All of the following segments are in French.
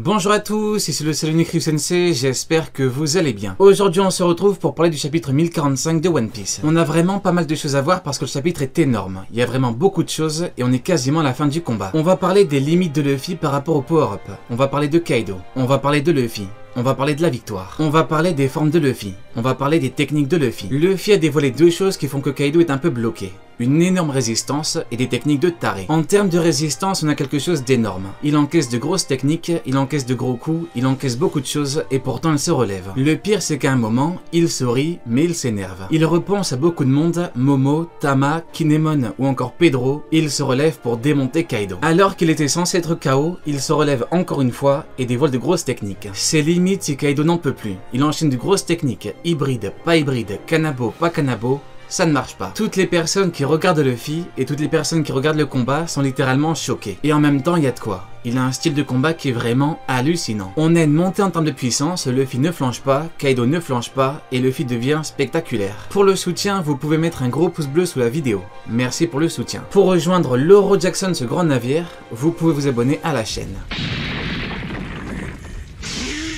Bonjour à tous, ici le Salonique Ryu Sensei, j'espère que vous allez bien. Aujourd'hui on se retrouve pour parler du chapitre 1045 de One Piece. On a vraiment pas mal de choses à voir parce que le chapitre est énorme. Il y a vraiment beaucoup de choses et on est quasiment à la fin du combat. On va parler des limites de Luffy par rapport au power-up. On va parler de Kaido. On va parler de Luffy. On va parler de la victoire. On va parler des formes de Luffy. On va parler des techniques de Luffy. Luffy a dévoilé deux choses qui font que Kaido est un peu bloqué. Une énorme résistance et des techniques de taré. En termes de résistance, on a quelque chose d'énorme. Il encaisse de grosses techniques, il encaisse de gros coups, il encaisse beaucoup de choses et pourtant il se relève. Le pire c'est qu'à un moment, il sourit mais il s'énerve. Il repense à beaucoup de monde, Momo, Tama, Kinemon ou encore Pedro, et il se relève pour démonter Kaido. Alors qu'il était censé être KO, il se relève encore une fois et dévoile de grosses techniques. C'est limite si Kaido n'en peut plus. Il enchaîne de grosses techniques, hybride, pas hybride, Kanabo, pas Kanabo. Ça ne marche pas. Toutes les personnes qui regardent Luffy et toutes les personnes qui regardent le combat sont littéralement choquées. Et en même temps, il y a de quoi. Il a un style de combat qui est vraiment hallucinant. On a une montée en termes de puissance, Luffy ne flanche pas, Kaido ne flanche pas et Luffy devient spectaculaire. Pour le soutien, vous pouvez mettre un gros pouce bleu sous la vidéo. Merci pour le soutien. Pour rejoindre l'Oro Jackson, ce grand navire, vous pouvez vous abonner à la chaîne.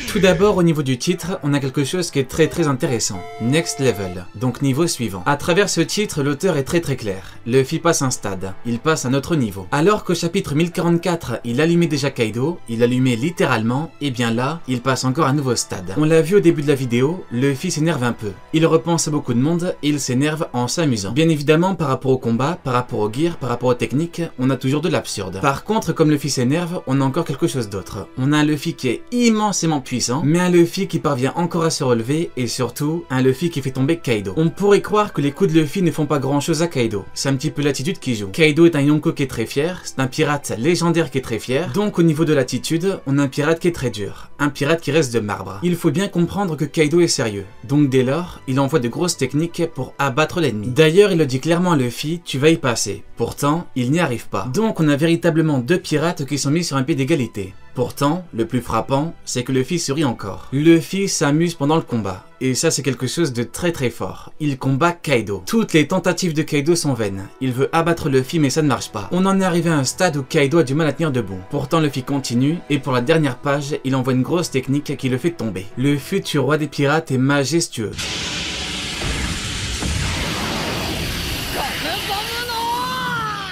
Tout d'abord, au niveau du titre, on a quelque chose qui est très intéressant. Next Level, donc niveau suivant. À travers ce titre, l'auteur est très clair. Luffy passe un stade, il passe à un autre niveau. Alors qu'au chapitre 1044, il allumait déjà Kaido, il allumait littéralement, et bien là, il passe encore un nouveau stade. On l'a vu au début de la vidéo, Luffy s'énerve un peu. Il repense à beaucoup de monde et il s'énerve en s'amusant. Bien évidemment, par rapport au combat, par rapport au gear, par rapport aux techniques, on a toujours de l'absurde. Par contre, comme Luffy s'énerve, on a encore quelque chose d'autre. On a un Luffy qui est immensément puissant, mais un Luffy qui parvient encore à se relever et surtout un Luffy qui fait tomber Kaido. On pourrait croire que les coups de Luffy ne font pas grand chose à Kaido, c'est un petit peu l'attitude qui joue. Kaido est un Yonko qui est très fier, c'est un pirate légendaire qui est très fier, donc au niveau de l'attitude, on a un pirate qui est très dur, un pirate qui reste de marbre. Il faut bien comprendre que Kaido est sérieux, donc dès lors, il envoie de grosses techniques pour abattre l'ennemi. D'ailleurs, il le dit clairement à Luffy, tu vas y passer. Pourtant, il n'y arrive pas. Donc on a véritablement deux pirates qui sont mis sur un pied d'égalité. Pourtant, le plus frappant, c'est que Luffy sourit encore. Luffy s'amuse pendant le combat. Et ça c'est quelque chose de très fort. Il combat Kaido. Toutes les tentatives de Kaido sont vaines. Il veut abattre Luffy mais ça ne marche pas. On en est arrivé à un stade où Kaido a du mal à tenir debout. Pourtant Luffy continue et pour la dernière page, il envoie une grosse technique qui le fait tomber. Le futur roi des pirates est majestueux.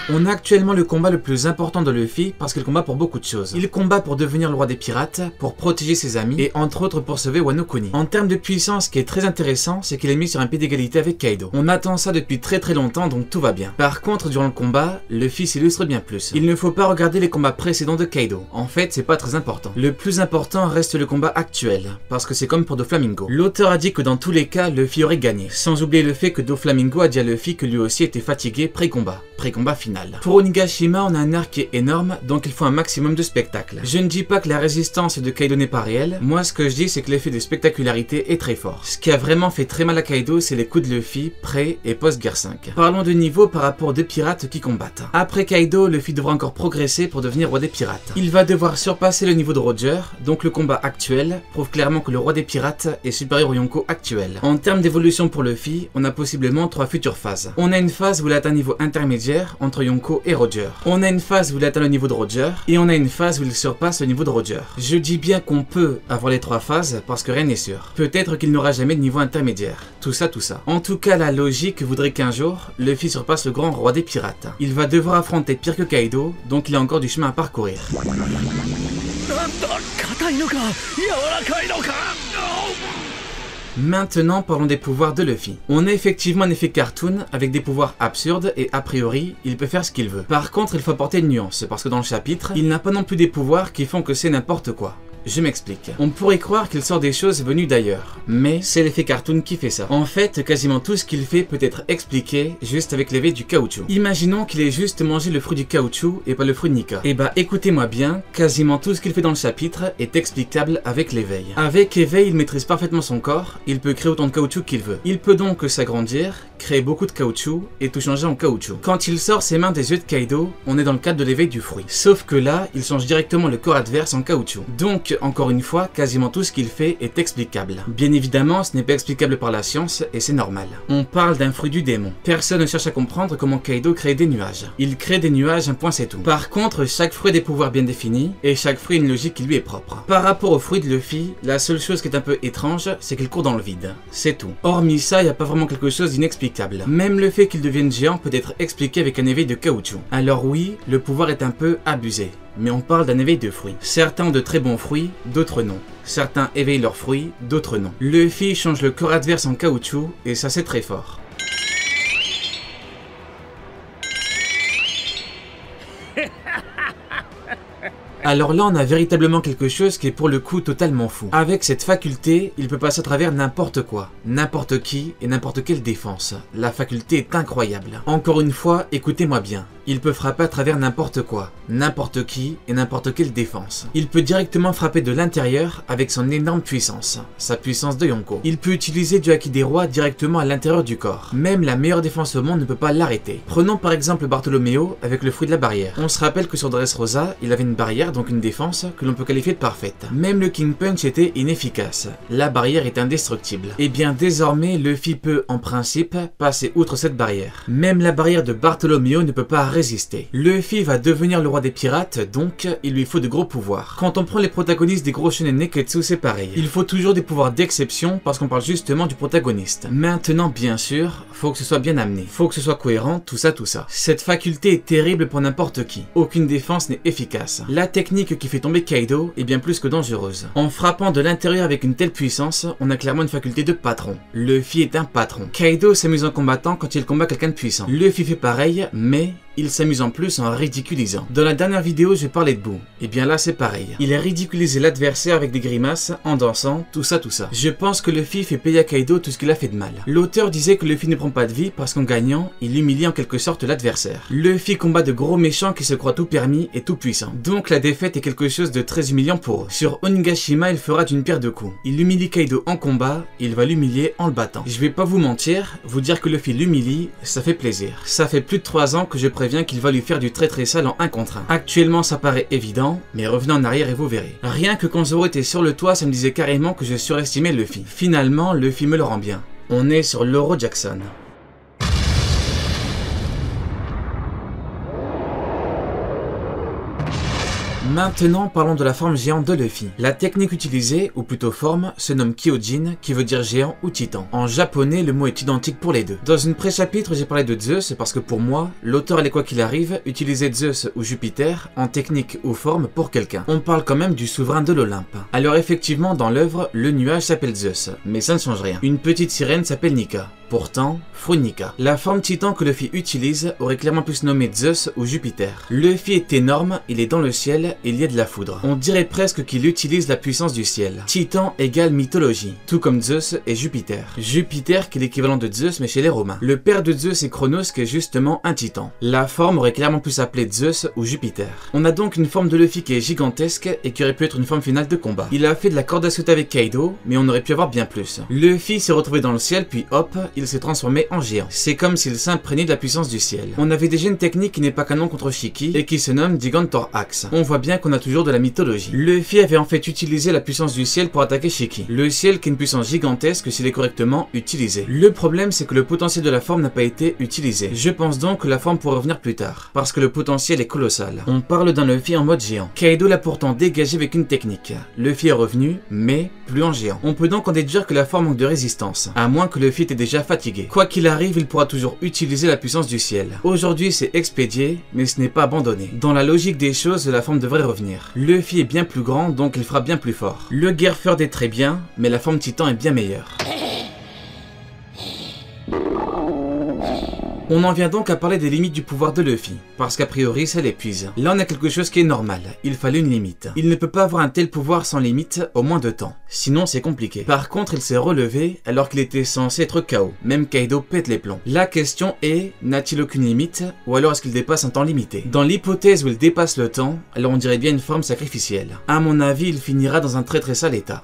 On a actuellement le combat le plus important de Luffy parce qu'il combat pour beaucoup de choses. Il combat pour devenir le roi des pirates, pour protéger ses amis et entre autres pour sauver Wano Kuni. En termes de puissance, ce qui est très intéressant, c'est qu'il est mis sur un pied d'égalité avec Kaido. On attend ça depuis très longtemps donc tout va bien. Par contre, durant le combat, Luffy s'illustre bien plus. Il ne faut pas regarder les combats précédents de Kaido. En fait, c'est pas très important. Le plus important reste le combat actuel, parce que c'est comme pour Doflamingo. L'auteur a dit que dans tous les cas, Luffy aurait gagné. Sans oublier le fait que Doflamingo a dit à Luffy que lui aussi était fatigué pré-combat final. Pour Onigashima, on a un arc qui est énorme, donc il faut un maximum de spectacle. Je ne dis pas que la résistance de Kaido n'est pas réelle, moi ce que je dis c'est que l'effet de spectacularité est très fort. Ce qui a vraiment fait très mal à Kaido, c'est les coups de Luffy, pré et post-Gear 5. Parlons de niveau par rapport aux deux pirates qui combattent. Après Kaido, Luffy devra encore progresser pour devenir roi des pirates. Il va devoir surpasser le niveau de Roger, donc le combat actuel prouve clairement que le roi des pirates est supérieur au Yonko actuel. En termes d'évolution pour Luffy, on a possiblement trois futures phases. On a une phase où il atteint un niveau intermédiaire entre Yonko et Roger. On a une phase où il atteint le niveau de Roger et on a une phase où il surpasse le niveau de Roger. Je dis bien qu'on peut avoir les trois phases parce que rien n'est sûr. Peut-être qu'il n'aura jamais de niveau intermédiaire. Tout ça. En tout cas, la logique voudrait qu'un jour, Luffy surpasse le grand roi des pirates. Il va devoir affronter pire que Kaido, donc il a encore du chemin à parcourir. Maintenant, parlons des pouvoirs de Luffy. On a effectivement un effet cartoon avec des pouvoirs absurdes et a priori, il peut faire ce qu'il veut. Par contre, il faut apporter une nuance parce que dans le chapitre, il n'a pas non plus des pouvoirs qui font que c'est n'importe quoi. Je m'explique. On pourrait croire qu'il sort des choses venues d'ailleurs, mais c'est l'effet cartoon qui fait ça. En fait, quasiment tout ce qu'il fait peut être expliqué juste avec l'éveil du caoutchouc. Imaginons qu'il ait juste mangé le fruit du caoutchouc et pas le fruit de Nika. Et bah écoutez-moi bien, quasiment tout ce qu'il fait dans le chapitre est explicable avec l'éveil. Avec éveil, il maîtrise parfaitement son corps, il peut créer autant de caoutchouc qu'il veut. Il peut donc s'agrandir, créer beaucoup de caoutchouc et tout changer en caoutchouc. Quand il sort ses mains des yeux de Kaido, on est dans le cadre de l'éveil du fruit. Sauf que là, il change directement le corps adverse en caoutchouc. Donc puisque, encore une fois, quasiment tout ce qu'il fait est explicable. Bien évidemment, ce n'est pas explicable par la science, et c'est normal. On parle d'un fruit du démon. Personne ne cherche à comprendre comment Kaido crée des nuages. Il crée des nuages, un point c'est tout. Par contre, chaque fruit a des pouvoirs bien définis, et chaque fruit a une logique qui lui est propre. Par rapport au fruit de Luffy, la seule chose qui est un peu étrange, c'est qu'il court dans le vide. C'est tout. Hormis ça, il n'y a pas vraiment quelque chose d'inexplicable. Même le fait qu'il devienne géant peut être expliqué avec un éveil de caoutchouc. Alors oui, le pouvoir est un peu abusé. Mais on parle d'un éveil de fruits. Certains ont de très bons fruits, d'autres non. Certains éveillent leurs fruits, d'autres non. Luffy change le corps adverse en caoutchouc, et ça c'est très fort. Alors là, on a véritablement quelque chose qui est pour le coup totalement fou. Avec cette faculté, il peut passer à travers n'importe quoi, n'importe qui et n'importe quelle défense. La faculté est incroyable. Encore une fois, écoutez-moi bien. Il peut frapper à travers n'importe quoi, n'importe qui et n'importe quelle défense. Il peut directement frapper de l'intérieur avec son énorme puissance, sa puissance de Yonko. Il peut utiliser du Haki des rois directement à l'intérieur du corps. Même la meilleure défense au monde ne peut pas l'arrêter. Prenons par exemple Bartholoméo avec le fruit de la barrière. On se rappelle que sur Dressrosa, il avait une barrière, donc une défense que l'on peut qualifier de parfaite. Même le King Punch était inefficace. La barrière est indestructible. Et bien désormais, Luffy peut en principe passer outre cette barrière. Même la barrière de Bartholoméo ne peut pas résister. Luffy va devenir le roi des pirates, donc il lui faut de gros pouvoirs. Quand on prend les protagonistes des gros shonen Neketsu, c'est pareil. Il faut toujours des pouvoirs d'exception parce qu'on parle justement du protagoniste. Maintenant, bien sûr, faut que ce soit bien amené. Faut que ce soit cohérent, tout ça. Cette faculté est terrible pour n'importe qui. Aucune défense n'est efficace. La technique qui fait tomber Kaido est bien plus que dangereuse. En frappant de l'intérieur avec une telle puissance, on a clairement une faculté de patron. Luffy est un patron. Kaido s'amuse en combattant quand il combat quelqu'un de puissant. Luffy fait pareil, mais il s'amuse en plus en ridiculisant. Dans la dernière vidéo, j'ai parlé de Boo. Et bien là, c'est pareil. Il a ridiculisé l'adversaire avec des grimaces, en dansant, tout ça. Je pense que Luffy fait payer à Kaido tout ce qu'il a fait de mal. L'auteur disait que Luffy ne prend pas de vie parce qu'en gagnant, il humilie en quelque sorte l'adversaire. Luffy combat de gros méchants qui se croient tout permis et tout puissants. Donc la défaite est quelque chose de très humiliant pour eux. Sur Onigashima, il fera d'une pierre deux coups. Il humilie Kaido en combat, il va l'humilier en le battant. Je vais pas vous mentir, vous dire que Luffy l'humilie, ça fait plaisir. Ça fait plus de 3 ans que je préviens qu'il va lui faire du très sale en 1 contre 1. Actuellement ça paraît évident, mais revenez en arrière et vous verrez. Rien que quand Zoro était sur le toit, ça me disait carrément que je surestimais Luffy. Finalement, Luffy me le rend bien. On est sur l'Euro Jackson. Maintenant, parlons de la forme géante de Luffy. La technique utilisée, ou plutôt forme, se nomme Kyojin, qui veut dire géant ou titan. En japonais, le mot est identique pour les deux. Dans une pré-chapitre, j'ai parlé de Zeus parce que pour moi, l'auteur allait quoi qu'il arrive utiliser Zeus ou Jupiter en technique ou forme pour quelqu'un. On parle quand même du souverain de l'Olympe. Alors effectivement, dans l'œuvre, le nuage s'appelle Zeus, mais ça ne change rien. Une petite sirène s'appelle Nika. Pourtant, fruit Nika. La forme titan que Luffy utilise aurait clairement pu se nommer Zeus ou Jupiter. Luffy est énorme, il est dans le ciel et il y a de la foudre. On dirait presque qu'il utilise la puissance du ciel. Titan égale mythologie, tout comme Zeus et Jupiter. Jupiter qui est l'équivalent de Zeus mais chez les Romains. Le père de Zeus est Chronos qui est justement un titan. La forme aurait clairement pu s'appeler Zeus ou Jupiter. On a donc une forme de Luffy qui est gigantesque et qui aurait pu être une forme finale de combat. Il a fait de la corde à sauter avec Kaido, mais on aurait pu avoir bien plus. Luffy s'est retrouvé dans le ciel puis hop, il s'est transformé en géant. C'est comme s'il s'imprégnait de la puissance du ciel. On avait déjà une technique qui n'est pas canon contre Shiki et qui se nomme Gigantor Axe. On voit bien qu'on a toujours de la mythologie. Luffy avait en fait utilisé la puissance du ciel pour attaquer Shiki. Le ciel qui est une puissance gigantesque s'il est correctement utilisé. Le problème c'est que le potentiel de la forme n'a pas été utilisé. Je pense donc que la forme pourrait revenir plus tard, parce que le potentiel est colossal. On parle d'un Luffy en mode géant. Kaido l'a pourtant dégagé avec une technique. Luffy est revenu, mais plus en géant. On peut donc en déduire que la forme manque de résistance, à moins que Luffy était déjà fatigué. Quoi qu'il arrive, il pourra toujours utiliser la puissance du ciel. Aujourd'hui c'est expédié, mais ce n'est pas abandonné. Dans la logique des choses, la forme devrait revenir. Luffy est bien plus grand, donc il fera bien plus fort. Le Gearford est très bien, mais la forme titan est bien meilleure. On en vient donc à parler des limites du pouvoir de Luffy, parce qu'a priori ça l'épuise. Là on a quelque chose qui est normal, il fallait une limite. Il ne peut pas avoir un tel pouvoir sans limite au moins de temps, sinon c'est compliqué. Par contre il s'est relevé alors qu'il était censé être KO, même Kaido pète les plombs. La question est, n'a-t-il aucune limite, ou alors est-ce qu'il dépasse un temps limité? Dans l'hypothèse où il dépasse le temps, alors on dirait bien une forme sacrificielle. À mon avis il finira dans un très sale état.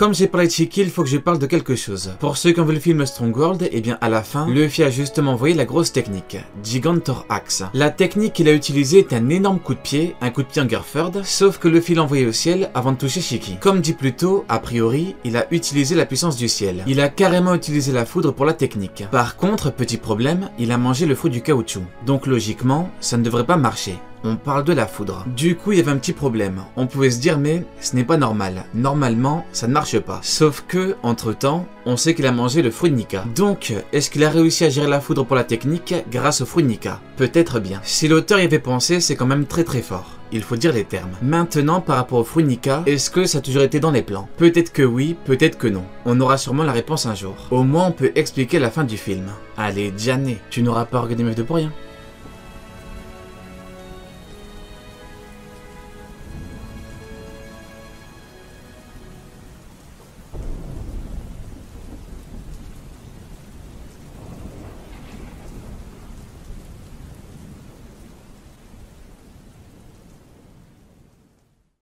Comme j'ai parlé de Shiki, il faut que je parle de quelque chose. Pour ceux qui ont vu le film Strong World, eh bien à la fin, Luffy a justement envoyé la grosse technique, Gigantor Axe. La technique qu'il a utilisée est un énorme coup de pied en Girford, sauf que Luffy l'a envoyé au ciel avant de toucher Shiki. Comme dit plus tôt, a priori, il a utilisé la puissance du ciel. Il a carrément utilisé la foudre pour la technique. Par contre, petit problème, il a mangé le fruit du caoutchouc. Donc logiquement, ça ne devrait pas marcher. On parle de la foudre. Du coup, il y avait un petit problème. On pouvait se dire, mais ce n'est pas normal. Normalement, ça ne marche pas. Sauf que, entre-temps, on sait qu'il a mangé le fruit de Nika. Donc, est-ce qu'il a réussi à gérer la foudre pour la technique grâce au fruit de Nika? Peut-être bien. Si l'auteur y avait pensé, c'est quand même très très fort. Il faut dire les termes. Maintenant, par rapport au fruit Nika, est-ce que ça a toujours été dans les plans? Peut-être que oui, peut-être que non. On aura sûrement la réponse un jour. Au moins, on peut expliquer la fin du film. Allez, Diane, tu n'auras pas regardé Meuf de pour rien.